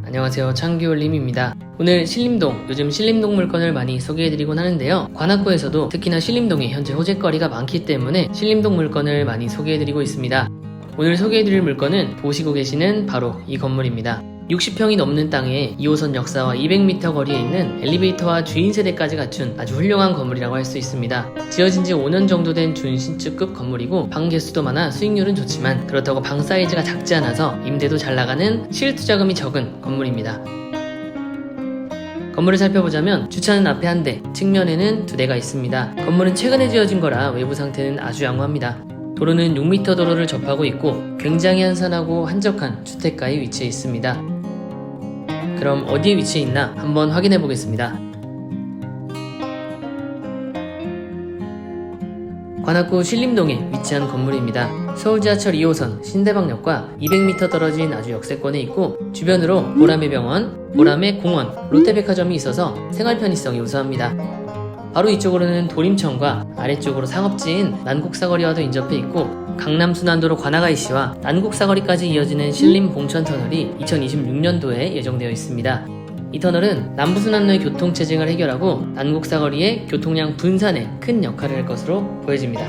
안녕하세요, 창규올림입니다. 오늘 신림동, 요즘 신림동 물건을 많이 소개해드리곤 하는데요. 관악구에서도 특히나 신림동에 현재 호재거리가 많기 때문에 신림동 물건을 많이 소개해드리고 있습니다. 오늘 소개해드릴 물건은 보시고 계시는 바로 이 건물입니다. 60평이 넘는 땅에 2호선 역사와 200m 거리에 있는 엘리베이터와 주인 세대까지 갖춘 아주 훌륭한 건물이라고 할 수 있습니다. 지어진 지 5년 정도 된 준신축급 건물이고 방 개수도 많아 수익률은 좋지만 그렇다고 방 사이즈가 작지 않아서 임대도 잘 나가는 실투자금이 적은 건물입니다. 건물을 살펴보자면 주차는 앞에 한 대, 측면에는 2대가 있습니다. 건물은 최근에 지어진 거라 외부 상태는 아주 양호합니다. 도로는 6m 도로를 접하고 있고 굉장히 한산하고 한적한 주택가에 위치해 있습니다. 그럼 어디에 위치해 있나 한번 확인해 보겠습니다. 관악구 신림동에 위치한 건물입니다. 서울지하철 2호선 신대방역과 200m 떨어진 아주 역세권에 있고 주변으로 보라매 병원, 보라매 공원, 롯데백화점이 있어서 생활 편의성이 우수합니다. 바로 이쪽으로는 도림천과 아래쪽으로 상업지인 난곡사거리와도 인접해 있고 강남순환도로 관악IC와 난곡사거리까지 이어지는 신림봉천터널이 2026년도에 예정되어 있습니다. 이 터널은 남부순환로의 교통체증을 해결하고 난곡사거리의 교통량 분산에 큰 역할을 할 것으로 보여집니다.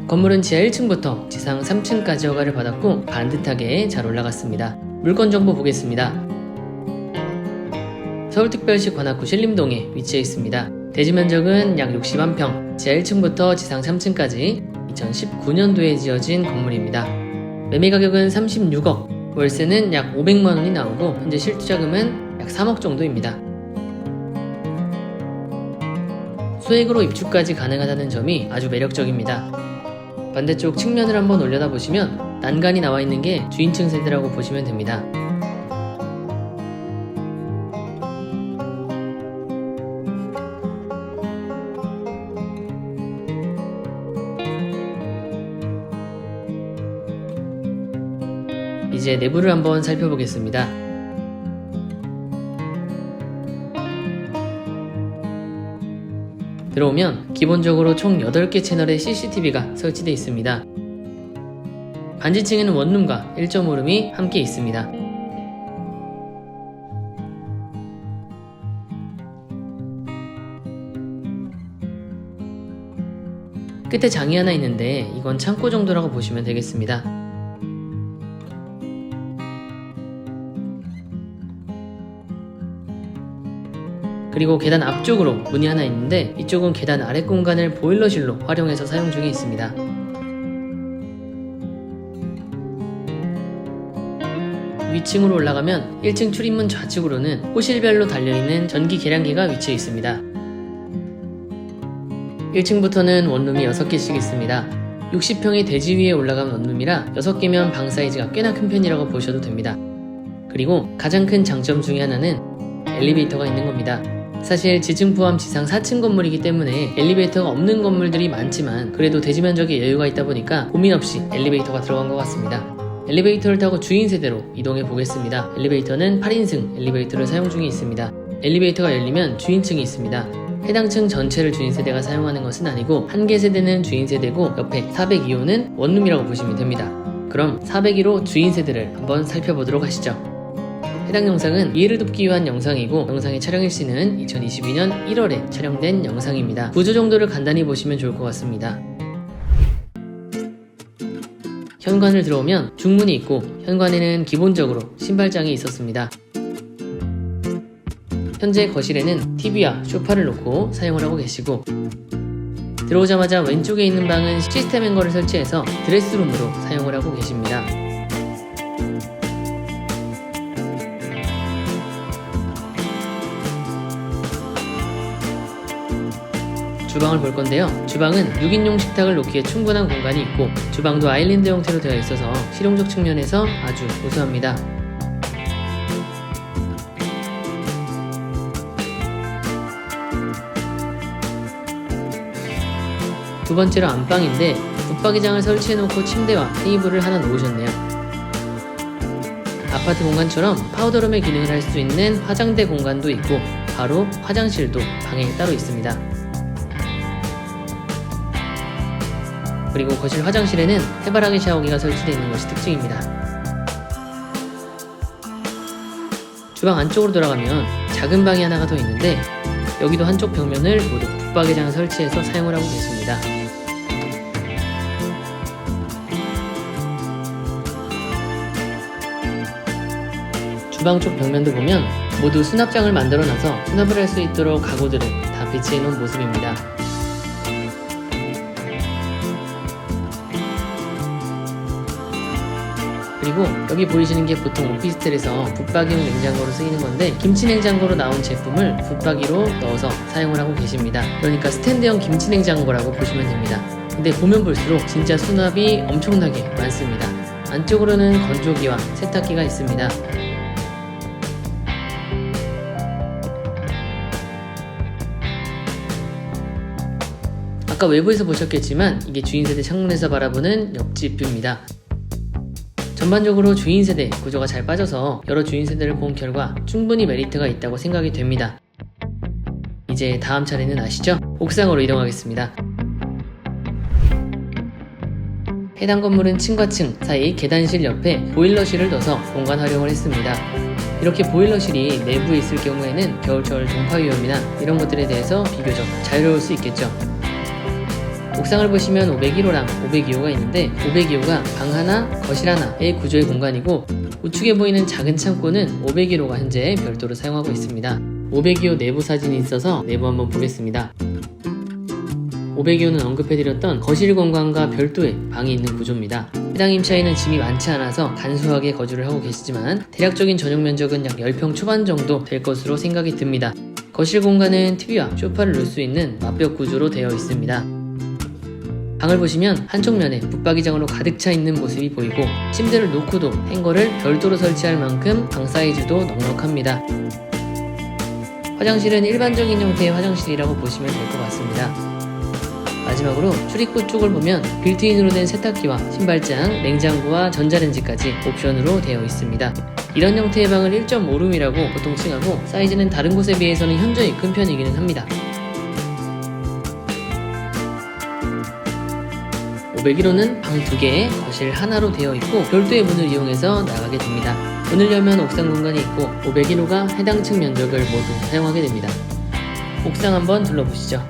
건물은 지하 1층부터 지상 3층까지 허가를 받았고 반듯하게 잘 올라갔습니다. 물건 정보 보겠습니다. 서울특별시 관악구 신림동에 위치해 있습니다. 대지 면적은 약 61평, 지하 1층부터 지상 3층까지 2019년도에 지어진 건물입니다. 매매 가격은 36억, 월세는 약 500만원이 나오고 현재 실투자금은 약 3억 정도입니다. 소액으로 입주까지 가능하다는 점이 아주 매력적입니다. 반대쪽 측면을 한번 올려다보시면 난간이 나와 있는 게 주인층 세대라고 보시면 됩니다. 이제 내부를 한번 살펴보겠습니다. 들어오면 기본적으로 총 8개 채널의 CCTV가 설치되어 있습니다. 반지층에는 원룸과 1.5룸이 함께 있습니다. 끝에 장이 하나 있는데 이건 창고 정도라고 보시면 되겠습니다. 그리고 계단 앞쪽으로 문이 하나 있는데 이쪽은 계단 아래 공간을 보일러실로 활용해서 사용 중에 있습니다. 위층으로 올라가면 1층 출입문 좌측으로는 호실별로 달려있는 전기 계량기가 위치해 있습니다. 1층부터는 원룸이 6개씩 있습니다. 60평의 대지 위에 올라간 원룸이라 6개면 방 사이즈가 꽤나 큰 편이라고 보셔도 됩니다. 그리고 가장 큰 장점 중에 하나는 엘리베이터가 있는 겁니다. 사실 지층 포함 지상 4층 건물이기 때문에 엘리베이터가 없는 건물들이 많지만 그래도 대지 면적에 여유가 있다 보니까 고민 없이 엘리베이터가 들어간 것 같습니다. 엘리베이터를 타고 주인 세대로 이동해 보겠습니다. 엘리베이터는 8인승 엘리베이터를 사용 중에 있습니다. 엘리베이터가 열리면 주인층이 있습니다. 해당 층 전체를 주인 세대가 사용하는 것은 아니고 한 개 세대는 주인 세대고 옆에 402호는 원룸이라고 보시면 됩니다. 그럼 402호 주인 세대를 한번 살펴보도록 하시죠. 해당 영상은 이해를 돕기 위한 영상이고 영상의 촬영 일시는 2022년 1월에 촬영된 영상입니다. 구조 정도를 간단히 보시면 좋을 것 같습니다. 현관을 들어오면 중문이 있고 현관에는 기본적으로 신발장이 있었습니다. 현재 거실에는 TV와 소파를 놓고 사용을 하고 계시고 들어오자마자 왼쪽에 있는 방은 시스템 행거를 설치해서 드레스룸으로 사용을 하고 계십니다. 주방을 볼 건데요. 주방은 6인용 식탁을 놓기에 충분한 공간이 있고 주방도 아일랜드 형태로 되어 있어서 실용적 측면에서 아주 우수합니다. 두 번째로 안방인데 붙박이장을 설치해놓고 침대와 테이블을 하나 놓으셨네요. 아파트 공간처럼 파우더룸의 기능을 할 수 있는 화장대 공간도 있고 바로 화장실도 방에 따로 있습니다. 그리고 거실 화장실에는 해바라기 샤워기가 설치되어 있는 것이 특징입니다. 주방 안쪽으로 들어가면 작은 방이 하나가 더 있는데 여기도 한쪽 벽면을 모두 붙박이장을 설치해서 사용을 하고 계십니다. 주방 쪽 벽면도 보면 모두 수납장을 만들어놔서 수납을 할 수 있도록 가구들을 다 배치해 놓은 모습입니다. 그리고 여기 보이시는 게 보통 오피스텔에서 붙박이용 냉장고로 쓰이는 건데 김치 냉장고로 나온 제품을 붙박이로 넣어서 사용을 하고 계십니다. 그러니까 스탠드형 김치 냉장고라고 보시면 됩니다. 근데 보면 볼수록 진짜 수납이 엄청나게 많습니다. 안쪽으로는 건조기와 세탁기가 있습니다. 아까 외부에서 보셨겠지만 이게 주인세대 창문에서 바라보는 옆집 뷰입니다. 전반적으로 주인세대 구조가 잘 빠져서 여러 주인세대를 본 결과 충분히 메리트가 있다고 생각이 됩니다. 이제 다음 차례는 아시죠? 옥상으로 이동하겠습니다. 해당 건물은 층과 층 사이 계단실 옆에 보일러실을 넣어서 공간 활용을 했습니다. 이렇게 보일러실이 내부에 있을 경우에는 겨울철 동파 위험이나 이런 것들에 대해서 비교적 자유로울 수 있겠죠. 옥상을 보시면 501호랑 502호가 있는데 502호가 방 하나, 거실 하나의 구조의 공간이고 우측에 보이는 작은 창고는 501호가 현재 별도로 사용하고 있습니다. 502호 내부 사진이 있어서 내부 한번 보겠습니다. 502호는 언급해드렸던 거실 공간과 별도의 방이 있는 구조입니다. 해당 임차인은 짐이 많지 않아서 간소하게 거주를 하고 계시지만 대략적인 전용 면적은 약 10평 초반 정도 될 것으로 생각이 듭니다. 거실 공간은 TV와 소파를 놓을 수 있는 맞벽 구조로 되어 있습니다. 방을 보시면 한쪽 면에 붙박이장으로 가득 차 있는 모습이 보이고 침대를 놓고도 행거를 별도로 설치할 만큼 방 사이즈도 넉넉합니다. 화장실은 일반적인 형태의 화장실이라고 보시면 될 것 같습니다. 마지막으로 출입구 쪽을 보면 빌트인으로 된 세탁기와 신발장, 냉장고와 전자레인지까지 옵션으로 되어 있습니다. 이런 형태의 방을 1.5룸이라고 보통 칭하고 사이즈는 다른 곳에 비해서는 현저히 큰 편이기는 합니다. 501호는 방 2개에 거실 하나로 되어 있고 별도의 문을 이용해서 나가게 됩니다. 문을 열면 옥상 공간이 있고 501호가 해당 층 면적을 모두 사용하게 됩니다. 옥상 한번 둘러보시죠.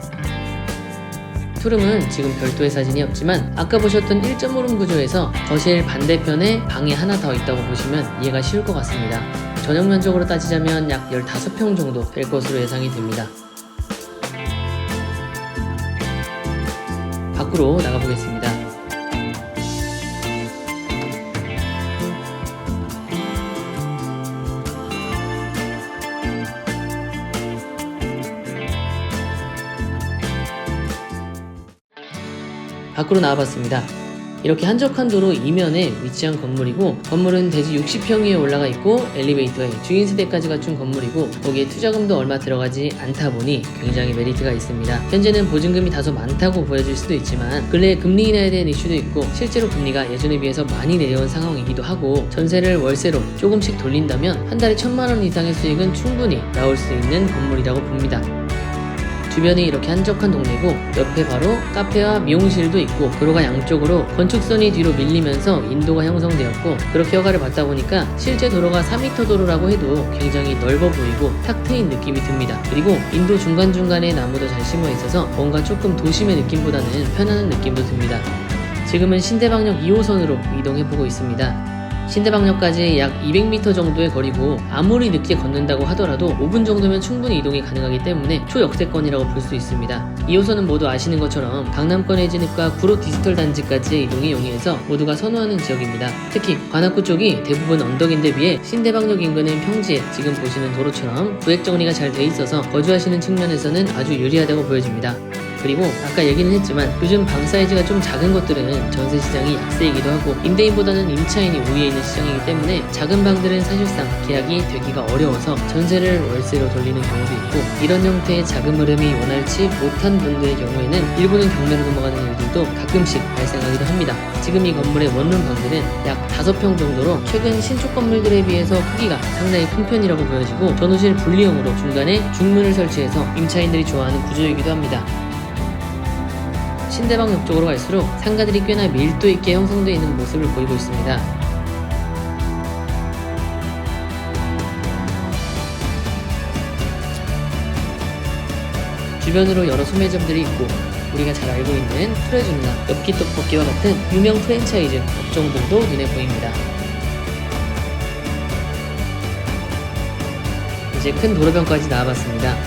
투룸은 지금 별도의 사진이 없지만 아까 보셨던 1.5룸 구조에서 거실 반대편에 방이 하나 더 있다고 보시면 이해가 쉬울 것 같습니다. 전용 면적으로 따지자면 약 15평 정도 될 것으로 예상이 됩니다. 밖으로 나가보겠습니다. 밖으로 나와봤습니다. 이렇게 한적한 도로 이면에 위치한 건물이고 건물은 대지 60평 위에 올라가 있고 엘리베이터에 주인세대까지 갖춘 건물이고 거기에 투자금도 얼마 들어가지 않다 보니 굉장히 메리트가 있습니다. 현재는 보증금이 다소 많다고 보여질 수도 있지만 근래에 금리 인하에 대한 이슈도 있고 실제로 금리가 예전에 비해서 많이 내려온 상황이기도 하고 전세를 월세로 조금씩 돌린다면 한 달에 1,000만원 이상의 수익은 충분히 나올 수 있는 건물이라고 봅니다. 주변이 이렇게 한적한 동네고 옆에 바로 카페와 미용실도 있고 도로가 양쪽으로 건축선이 뒤로 밀리면서 인도가 형성되었고 그렇게 허가를 받다 보니까 실제 도로가 4m 도로라고 해도 굉장히 넓어 보이고 탁 트인 느낌이 듭니다. 그리고 인도 중간중간에 나무도 잘 심어 있어서 뭔가 조금 도심의 느낌보다는 편안한 느낌도 듭니다. 지금은 신대방역 2호선으로 이동해보고 있습니다. 신대방역까지 약 200m 정도의 거리고 아무리 늦게 걷는다고 하더라도 5분 정도면 충분히 이동이 가능하기 때문에 초역세권이라고 볼 수 있습니다. 2호선은 모두 아시는 것처럼 강남권 해진읍과 구로 디지털 단지까지의 이동이 용이해서 모두가 선호하는 지역입니다. 특히 관악구 쪽이 대부분 언덕인데 비해 신대방역 인근은 평지에 지금 보시는 도로처럼 구획 정리가 잘 돼 있어서 거주하시는 측면에서는 아주 유리하다고 보여집니다. 그리고 아까 얘기는 했지만 요즘 방 사이즈가 좀 작은 것들은 전세 시장이 약세이기도 하고 임대인보다는 임차인이 우위에 있는 시장이기 때문에 작은 방들은 사실상 계약이 되기가 어려워서 전세를 월세로 돌리는 경우도 있고 이런 형태의 자금 흐름이 원활치 못한 분들의 경우에는 일부는 경매로 넘어가는 일들도 가끔씩 발생하기도 합니다. 지금 이 건물의 원룸 방들은 약 5평 정도로 최근 신축 건물들에 비해서 크기가 상당히 큰 편이라고 보여지고 전호실 분리형으로 중간에 중문을 설치해서 임차인들이 좋아하는 구조이기도 합니다. 신대방역 쪽으로 갈수록 상가들이 꽤나 밀도 있게 형성되어 있는 모습을 보이고 있습니다. 주변으로 여러 소매점들이 있고 우리가 잘 알고 있는 프레주나 엽기 떡볶이와 같은 유명 프랜차이즈 업종들도 눈에 보입니다. 이제 큰 도로변까지 나와봤습니다.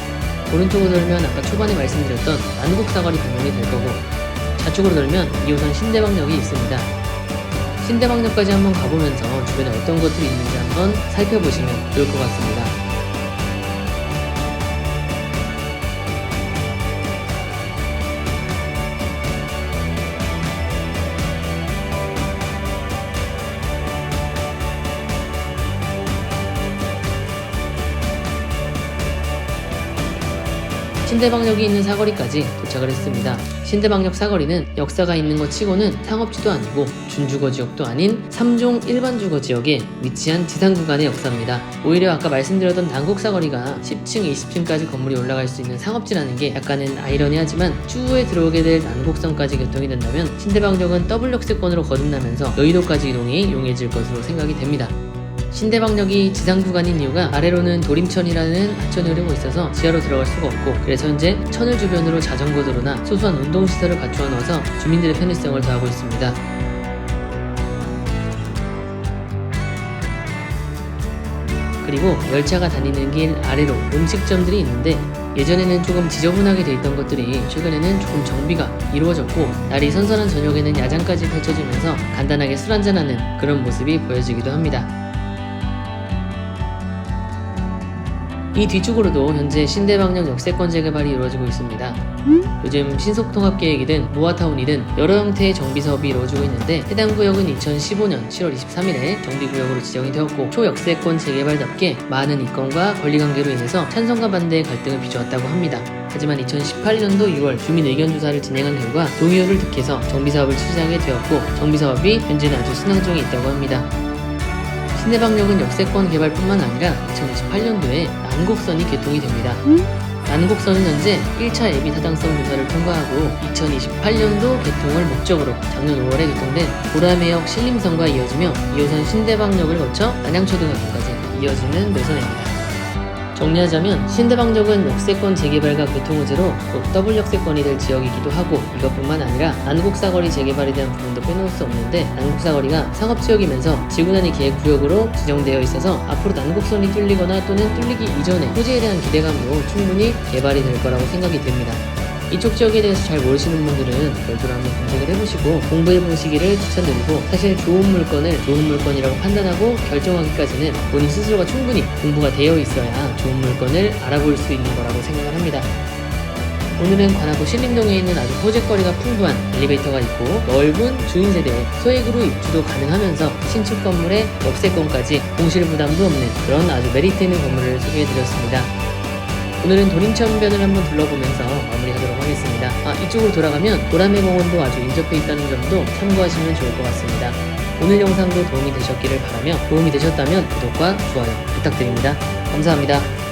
오른쪽으로 돌면 아까 초반에 말씀드렸던 난국사거리 방면이 될 거고, 좌측으로 돌면 2호선 신대방역이 있습니다. 신대방역까지 한번 가보면서 주변에 어떤 것들이 있는지 한번 살펴보시면 좋을 것 같습니다. 신대방역이 있는 사거리까지 도착을 했습니다. 신대방역 사거리는 역사가 있는 것 치고는 상업지도 아니고 준주거 지역도 아닌 3종 일반 주거 지역에 위치한 지상 구간의 역사입니다. 오히려 아까 말씀드렸던 난국 사거리가 10층, 20층까지 건물이 올라갈 수 있는 상업지라는 게 약간은 아이러니하지만 추후에 들어오게 될 난곡선까지 개통이 된다면 신대방역은 더블 역세권으로 거듭나면서 여의도까지 이동이 용이해질 것으로 생각이 됩니다. 신대방역이 지상 구간인 이유가 아래로는 도림천이라는 하천이 흐르고 있어서 지하로 들어갈 수가 없고, 그래서 현재 천을 주변으로 자전거 도로나 소소한 운동시설을 갖추어 놓아서 주민들의 편의성을 더하고 있습니다. 그리고 열차가 다니는 길 아래로 음식점들이 있는데, 예전에는 조금 지저분하게 돼 있던 것들이 최근에는 조금 정비가 이루어졌고, 날이 선선한 저녁에는 야장까지 펼쳐지면서 간단하게 술 한잔하는 그런 모습이 보여지기도 합니다. 이 뒤쪽으로도 현재 신대방역 역세권 재개발이 이루어지고 있습니다. 요즘 신속통합계획이든 모아타운이든 여러 형태의 정비사업이 이루어지고 있는데, 해당 구역은 2015년 7월 23일에 정비구역으로 지정이 되었고, 초역세권 재개발답게 많은 이권과 권리관계로 인해서 찬성과 반대의 갈등을 빚어왔다고 합니다. 하지만 2018년도 6월 주민의견조사를 진행한 결과 동의호를 득해서 정비사업을 추진하게 되었고, 정비사업이 현재는 아주 순항 중에 있다고 합니다. 신대방역은 역세권 개발뿐만 아니라 2028년도에 난곡선이 개통이 됩니다. 난곡선은 현재 1차 예비 타당성 조사를 통과하고 2028년도 개통을 목적으로 작년 5월에 개통된 보라매역 신림선과 이어지며 2호선 신대방역을 거쳐 안양초등학교까지 이어지는 노선입니다. 정리하자면 신대방역은 역세권 재개발과 교통호재로 곧 더블 역세권이 될 지역이기도 하고, 이것뿐만 아니라 난국사거리 재개발에 대한 부분도 빼놓을 수 없는데, 난국사거리가 상업지역이면서 지구단위 계획구역으로 지정되어 있어서 앞으로 난국선이 뚫리거나 또는 뚫리기 이전에 호재에 대한 기대감으로 충분히 개발이 될 거라고 생각이 됩니다. 이쪽 지역에 대해서 잘 모르시는 분들은 별도로 한번 검색을 해보시고 공부해 보시기를 추천드리고, 사실 좋은 물건을 좋은 물건이라고 판단하고 결정하기까지는 본인 스스로가 충분히 공부가 되어 있어야 좋은 물건을 알아볼 수 있는 거라고 생각을 합니다. 오늘은 관악구 신림동에 있는 아주 호재거리가 풍부한 엘리베이터가 있고 넓은 주인세대에 소액으로 입주도 가능하면서 신축 건물의 역세권까지 공실 부담도 없는 그런 아주 메리트 있는 건물을 소개해드렸습니다. 오늘은 도림천변을 한번 둘러보면서 마무리하도록 하겠습니다. 이쪽으로 돌아가면 도라매공원도 아주 인접해 있다는 점도 참고하시면 좋을 것 같습니다. 오늘 영상도 도움이 되셨기를 바라며, 도움이 되셨다면 구독과 좋아요 부탁드립니다. 감사합니다.